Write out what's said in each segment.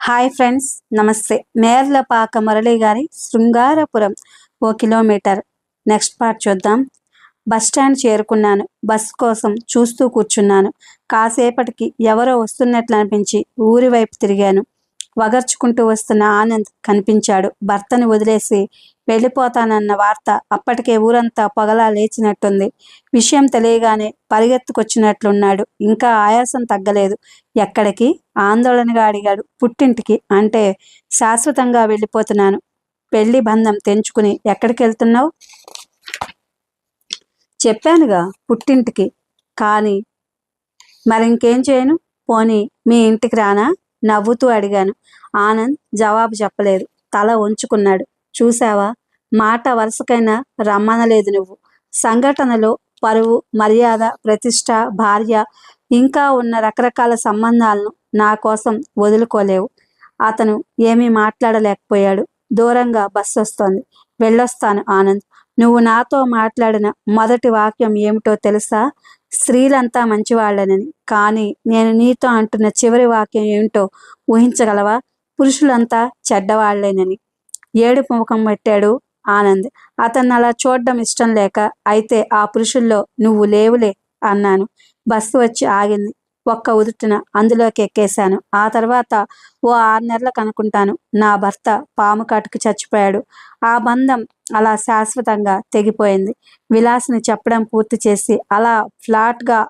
Hi friends, నమస్తే. మేర్లపాక మురళి గారి Srungarapuram 1 kilometre next part చూద్దాం. బస్ స్టాండ్ చేరుకున్నాను. బస్ కోసం చూస్తూ కూర్చున్నాను. కాసేపటికి ఎవరో వస్తున్నట్లు అనిపించి ఊరి వైపు తిరిగాను. వగర్చుకుంటూ వస్తున్న ఆనంద్ కనిపించాడు. భర్తను వదిలేసి వెళ్ళిపోతానన్న వార్త అప్పటికే ఊరంతా పొగలా లేచినట్టుంది. విషయం తెలియగానే పరిగెత్తుకొచ్చినట్లున్నాడు. ఇంకా ఆయాసం తగ్గలేదు. ఎక్కడికి? ఆందోళనగా అడిగాడు. పుట్టింటికి. అంటే శాశ్వతంగా వెళ్ళిపోతున్నాను. పెళ్లి బంధం తెంచుకుని ఎక్కడికి వెళ్తున్నావు? చెప్పానుగా, పుట్టింటికి. కానీ మరింకేం చేయను? పోనీ మీ ఇంటికి రానా? నవ్వుతూ అడిగాను. ఆనంద్ జవాబు చెప్పలేదు. తల వంచుకున్నాడు. చూశావా, మాట వరుసకైనా రమ్మనలేదు నువ్వు. సంఘటనలో పరువు, మర్యాద, ప్రతిష్ట, భార్య, ఇంకా ఉన్న రకరకాల సంబంధాలను నా కోసం వదులుకోలేవు. అతను ఏమీ మాట్లాడలేకపోయాడు. దూరంగా బస్సు వస్తోంది. వెళ్ళొస్తాను ఆనంద్. నువ్వు నాతో మాట్లాడిన మొదటి వాక్యం ఏమిటో తెలుసా? స్త్రీలంతా మంచివాళ్ళనని. కానీ నేను నీతో అంటున్న చివరి వాక్యం ఏమిటో ఊహించగలవా? పురుషులంతా చెడ్డవాళ్లేనని. ఏడుపు ముఖం పెట్టాడు ఆనంద్. అతన్ని అలా చూడడం ఇష్టం లేక, అయితే ఆ పురుషుల్లో నువ్వు లేవులే అన్నాను. బస్సు వచ్చి ఆగింది. ఒక్క ఉదుటున అందులోకి ఎక్కేశాను. ఆ తర్వాత ఓ 6 నెలలకు అనుకుంటాను, నా భర్త పాము కాటుకు చచ్చిపోయాడు. ఆ బంధం అలా శాశ్వతంగా తెగిపోయింది. విలాస్ని చెప్పడం పూర్తి చేసి అలా ఫ్లాట్గా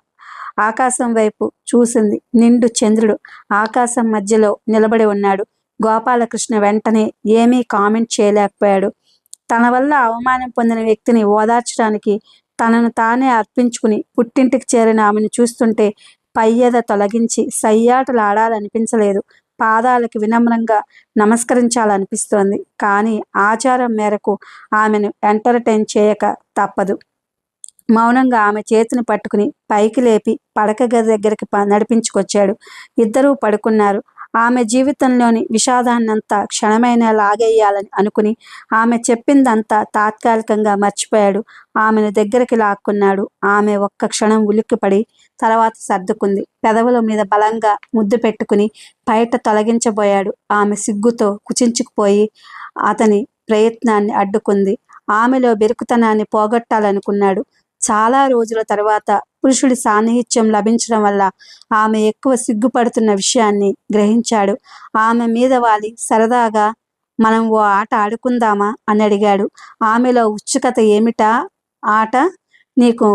ఆకాశం వైపు చూసింది. నిండు చంద్రుడు ఆకాశం మధ్యలో నిలబడి ఉన్నాడు. గోపాలకృష్ణ వెంటనే ఏమీ కామెంట్ చేయలేకపోయాడు. తన వల్ల అవమానం పొందిన వ్యక్తిని ఓదార్చడానికి తనను తానే అర్పించుకుని పుట్టింటికి చేరిన ఆమెను చూస్తుంటే పయ్యద తొలగించి సయ్యాటలాడాలనిపించలేదు. పాదాలకి వినమ్రంగా నమస్కరించాలనిపిస్తోంది. కానీ ఆచారం మేరకు ఆమెను ఎంటర్టైన్ చేయక తప్పదు. మౌనంగా ఆమె చేతిని పట్టుకుని పైకి లేపి పడక గది దగ్గరికి నడిపించుకొచ్చాడు. ఇద్దరూ పడుకున్నారు. ఆమె జీవితంలోని విషాదాన్నంతా క్షణమైనా లాగేయాలని అనుకుని ఆమె చెప్పిందంతా తాత్కాలికంగా మర్చిపోయాడు. ఆమెను దగ్గరికి లాక్కున్నాడు. ఆమె ఒక్క క్షణం ఉలిక్కిపడి తర్వాత సర్దుకుంది. పెదవుల మీద బలంగా ముద్దు పెట్టుకుని బయట తొలగించబోయాడు. ఆమె సిగ్గుతో కుచించుకుపోయి అతని ప్రయత్నాన్ని అడ్డుకుంది. ఆమెలో బెరుకుతనాన్ని పోగొట్టాలనుకున్నాడు. చాలా రోజుల తర్వాత పురుషుడి సాన్నిహిత్యం లభించడం వల్ల ఆమె ఎక్కువ సిగ్గుపడుతున్న విషయాన్ని గ్రహించాడు. ఆమె మీద వాలి సరదాగా, మనం ఓ ఆట ఆడుకుందామా అని అడిగాడు. ఆమెలో ఉత్సుకత. ఏమిటా ఆట? నీకు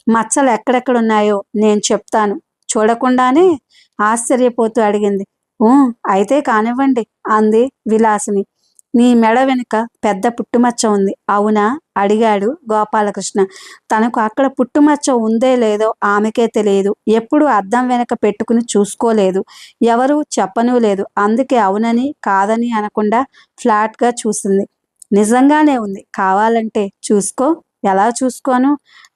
మచ్చలు ఎక్కడెక్కడున్నాయో నేను చెప్తాను చూడకుండానే ఆశ్చర్యపోతూ అడిగింది. అయితే కానివ్వండి అంది విలాసిని. నీ మెడ వెనుక పెద్ద పుట్టుమచ్చ ఉంది, అవునా? అడిగాడు గోపాలకృష్ణ. తనకు అక్కడ పుట్టుమచ్చ ఉందే లేదో ఆమెకే తెలియదు. ఎప్పుడూ అద్దం వెనక పెట్టుకుని చూసుకోలేదు. ఎవరూ చెప్పనూ లేదు. అందుకే అవునని కాదని అనకుండా ఫ్లాట్గా చూసింది. నిజంగానే ఉంది. కావాలంటే చూసుకో. ఎలా చూసుకోను?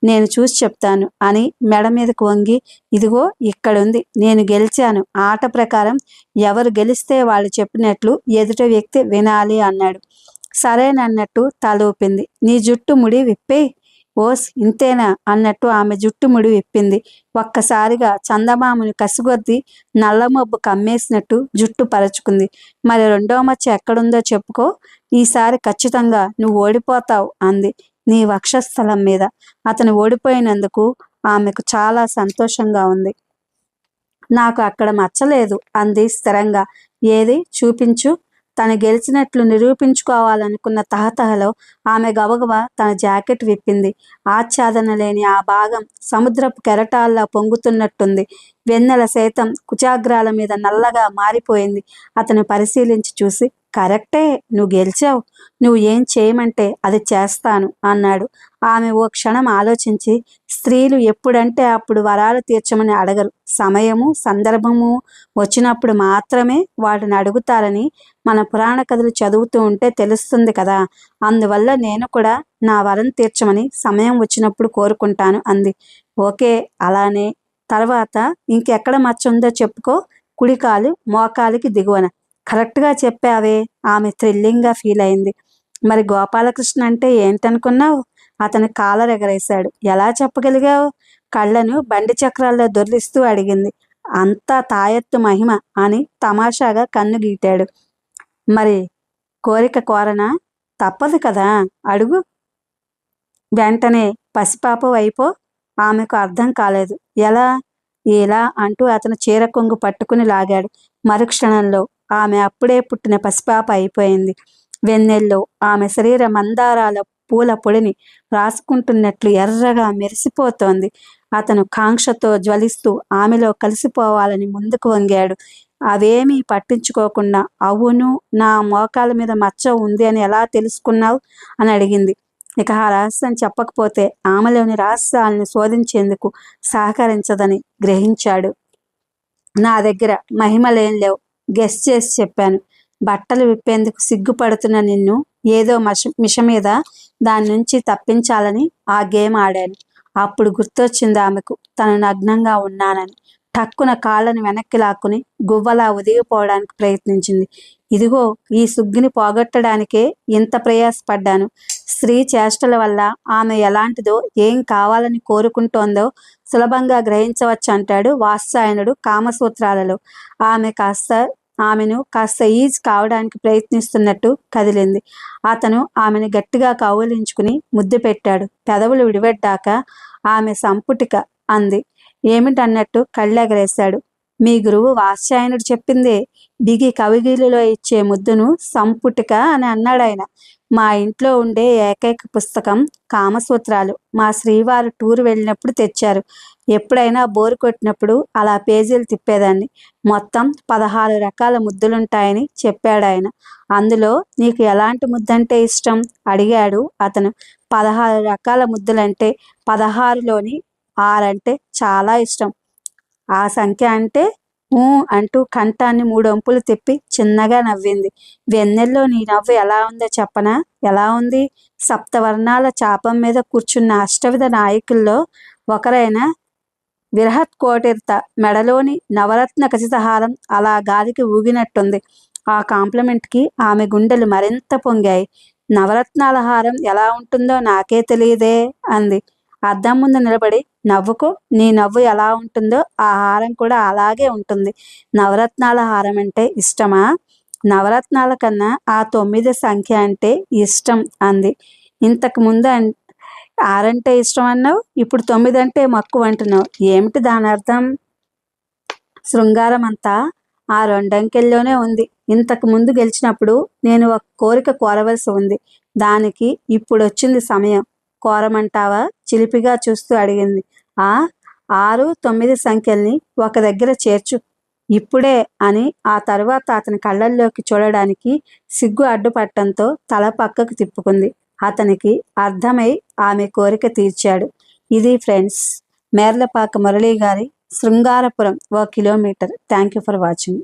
నేను చూసి చెప్తాను అని మెడ మీదకు వంగి, ఇదిగో ఇక్కడుంది. నేను గెలిచాను. ఆట ప్రకారం ఎవరు గెలిస్తే వాళ్ళు చెప్పినట్లు ఎదుట వ్యక్తి వినాలి అన్నాడు. సరేనన్నట్టు తలూపింది. నీ జుట్టు ముడి విప్పే. ఓస్ ఇంతేనా అన్నట్టు ఆమె జుట్టు ముడి విప్పింది. ఒక్కసారిగా చందమామను కసిగొద్ది నల్లమబ్బు కమ్మేసినట్టు జుట్టు పరచుకుంది. మరి రెండో మచ్చ ఎక్కడుందో చెప్పుకో. ఈసారి ఖచ్చితంగా నువ్వు ఓడిపోతావు అంది. నీ వక్షస్థలం మీద. అతను ఓడిపోయినందుకు ఆమెకు చాలా సంతోషంగా ఉంది. నాకు అక్కడ మచ్చలేదు అంది స్థిరంగా. ఏది చూపించు. తను గెలిచినట్లు నిరూపించుకోవాలనుకున్న తహతహలో ఆమె గబగబా తన జాకెట్ విప్పింది. ఆచ్ఛాదన లేని ఆ భాగం సముద్రపు కెరటాల్లా పొంగుతున్నట్టుంది. వెన్నెల సైతం కుచాగ్రాల మీద నల్లగా మారిపోయింది. అతను పరిశీలించి చూసి, కరెక్టే, నువ్వు గెలిచావు. నువ్వు ఏం చేయమంటే అది చేస్తాను అన్నాడు. ఆమె ఓ క్షణం ఆలోచించి, స్త్రీలు ఎప్పుడంటే అప్పుడు వరాలు తీర్చమని అడగరు. సమయము సందర్భము వచ్చినప్పుడు మాత్రమే వాటిని అడుగుతారని మన పురాణ కథలు చదువుతూ ఉంటే తెలుస్తుంది కదా. అందువల్ల నేను కూడా నా వరం తీర్చమని సమయం వచ్చినప్పుడు కోరుకుంటాను అంది. ఓకే, అలానే. తర్వాత ఇంకెక్కడ మచ్చ ఉందో చెప్పుకో. కుడికాలు మోకాలికి దిగువన. కరెక్ట్గా చెప్పావే. ఆమె థ్రిల్లింగ్గా ఫీల్ అయింది. మరి గోపాలకృష్ణ అంటే ఏంటనుకున్నావు? అతని కాలర్ ఎగరేశాడు. ఎలా చెప్పగలిగావు? కళ్ళను బండి చక్రాల్లో దొర్లిస్తూ అడిగింది. అంతా తాయెత్తు మహిమ అని తమాషాగా కన్ను గీటాడు. మరి కోరిక కోరనా? తప్పదు కదా, అడుగు. వెంటనే పసిపాప వైపో. ఆమెకు అర్థం కాలేదు. ఎలా? ఎలా అంటూ అతను చీర కొంగు పట్టుకుని లాగాడు. మరుక్షణంలో ఆమె అప్పుడే పుట్టిన పసిపాప అయిపోయింది. వెన్నెల్లో ఆమె శరీర మందారాల పూల పొడిని రాసుకుంటున్నట్లు ఎర్రగా మెరిసిపోతోంది. అతను కాంక్షతో జ్వలిస్తూ ఆమెలో కలిసిపోవాలని ముందుకు వంగాడు. అవేమీ పట్టించుకోకుండా, అవును, నా మోకాల మీద మచ్చ ఉంది అని ఎలా తెలుసుకున్నావు అని అడిగింది. ఇక ఆ రహస్యం చెప్పకపోతే ఆమెలోని రహస్యాలను శోధించేందుకు సహకరించదని గ్రహించాడు. నా దగ్గర మహిమలేం లేవు, గెస్ చేసి చెప్పాను. బట్టలు విప్పేందుకు సిగ్గుపడుతున్న నిన్ను ఏదో మిష మీద దాని నుంచి తప్పించాలని ఆ గేమ్ ఆడాను. అప్పుడు గుర్తొచ్చింది ఆమెకు తను నగ్నంగా ఉన్నానని. టక్కున కాళ్ళని వెనక్కి లాక్కుని గువ్వలా ఒదిగిపోవడానికి ప్రయత్నించింది. ఇదిగో ఈ సుగ్గిని పోగొట్టడానికే ఇంత ప్రయాసపడ్డాను. స్త్రీ చేష్టల వల్ల ఆమె ఎలాంటిదో, ఏం కావాలని కోరుకుంటోందో సులభంగా గ్రహించవచ్చు అంటాడు వాత్సాయనుడు కామసూత్రాలలో. ఆమెను కాస్త ఈజ్ కావడానికి ప్రయత్నిస్తున్నట్టు కదిలింది. అతను ఆమెను గట్టిగా కౌగిలించుకుని ముద్దు పెట్టాడు. పెదవులు విడిపెట్టాక ఆమె సంపుటిక అంది. ఏమిటన్నట్టు కళ్ళెగరేశాడు. మీ గురువు వాత్సాయనుడు చెప్పిందే. బిగి కవిగిలిలో ఇచ్చే ముద్దును సంపుటిక అని అన్నాడాయన. మా ఇంట్లో ఉండే ఏకైక పుస్తకం కామసూత్రాలు. మా శ్రీవారు టూర్ వెళ్ళినప్పుడు తెచ్చారు. ఎప్పుడైనా బోరు కొట్టినప్పుడు అలా పేజీలు తిప్పేదాన్ని. మొత్తం 16 రకాల ముద్దులుంటాయని చెప్పాడాయన. అందులో నీకు ఎలాంటి ముద్దంటే ఇష్టం అడిగాడు అతను. 16 రకాల ముద్దులంటే 16లోని 6 అంటే చాలా ఇష్టం. ఆ సంఖ్య అంటే అంటూ కంఠాన్ని 3 వంపులు తిప్పి చిన్నగా నవ్వింది. వెన్నెల్లో నీ నవ్వు ఎలా ఉందో చెప్పనా? ఎలా ఉంది? సప్తవర్ణాల చాపం మీద కూర్చున్న అష్టవిధ నాయకుల్లో ఒకరైన విరహత్ కోటిర్త మెడలోని నవరత్న ఖచితహారం అలా గాలికి ఊగినట్టుంది. ఆ కాంప్లిమెంట్కి ఆమె గుండెలు మరింత పొంగాయి. నవరత్నాల హారం ఎలా ఉంటుందో నాకే తెలియదే అంది. అద్దం ముందు నిలబడి నవ్వుకో. నీ నవ్వు ఎలా ఉంటుందో ఆ హారం కూడా అలాగే ఉంటుంది. నవరత్నాల హారం అంటే ఇష్టమా? నవరత్నాల కన్నా ఆ 9 సంఖ్య అంటే ఇష్టం అంది. ఇంతకు ముందు 6 అంటే ఇష్టం అన్నావు, ఇప్పుడు 9 అంటే మక్కువ అంటున్నావు. ఏమిటి దాని అర్థం? శృంగారం అంతా ఆ 2 అంకెల్లోనే ఉంది. ఇంతకు ముందు గెలిచినప్పుడు నేను ఒక కోరిక కోరవలసి ఉంది. దానికి ఇప్పుడు వచ్చింది సమయం. కోరమంటావా? చిలిపిగా చూస్తూ అడిగింది. 6, 9 సంఖ్యల్ని ఒక దగ్గర చేర్చు ఇప్పుడే అని. ఆ తరువాత అతని కళ్ళల్లోకి చూడడానికి సిగ్గు అడ్డుపట్టంతో తల పక్కకు తిప్పుకుంది. అతనికి అర్థమై ఆమె కోరిక తీర్చాడు. ఇది ఫ్రెండ్స్, మేర్లపాక మురళి గారి Srungarapuram 1 kilometre. Thank you for watching.